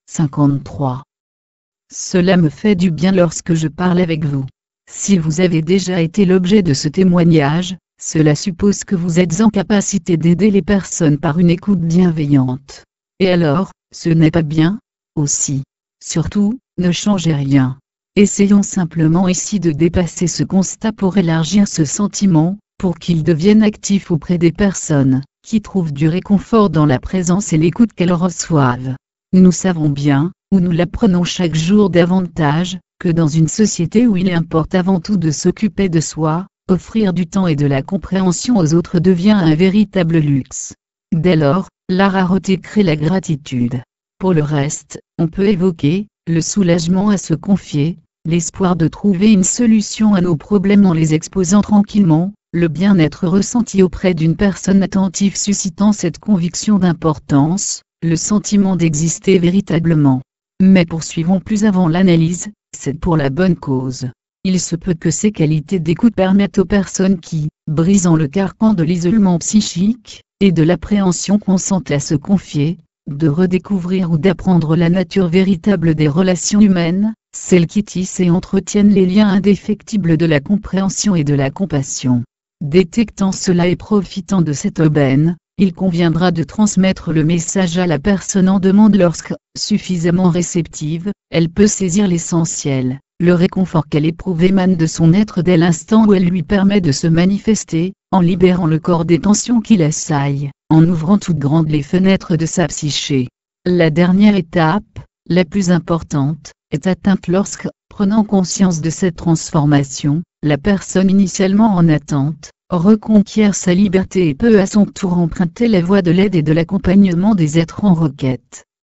53. Cela me fait du bien lorsque je parle avec vous. Si vous avez déjà été l'objet de ce témoignage, cela suppose que vous êtes en capacité d'aider les personnes par une écoute bienveillante. Et alors, ce n'est pas bien? Aussi. Surtout, ne changez rien. Essayons simplement ici de dépasser ce constat pour élargir ce sentiment, pour qu'il devienne actif auprès des personnes, qui trouvent du réconfort dans la présence et l'écoute qu'elles reçoivent. Nous savons bien, ou nous l'apprenons chaque jour davantage, que dans une société où il importe avant tout de s'occuper de soi, offrir du temps et de la compréhension aux autres devient un véritable luxe. Dès lors, la rareté crée la gratitude. Pour le reste, on peut évoquer le soulagement à se confier, l'espoir de trouver une solution à nos problèmes en les exposant tranquillement, le bien-être ressenti auprès d'une personne attentive suscitant cette conviction d'importance, le sentiment d'exister véritablement. Mais poursuivons plus avant l'analyse, c'est pour la bonne cause. Il se peut que ces qualités d'écoute permettent aux personnes qui, brisant le carcan de l'isolement psychique, et de l'appréhension consentent à se confier, de redécouvrir ou d'apprendre la nature véritable des relations humaines, celles qui tissent et entretiennent les liens indéfectibles de la compréhension et de la compassion. Détectant cela et profitant de cette aubaine, il conviendra de transmettre le message à la personne en demande lorsque, suffisamment réceptive, elle peut saisir l'essentiel. Le réconfort qu'elle éprouve émane de son être dès l'instant où elle lui permet de se manifester, en libérant le corps des tensions qui l'assaillent, en ouvrant toutes grandes les fenêtres de sa psyché. La dernière étape, la plus importante, est atteinte lorsque, prenant conscience de cette transformation, la personne initialement en attente, reconquiert sa liberté et peut à son tour emprunter la voie de l'aide et de l'accompagnement des êtres en requête.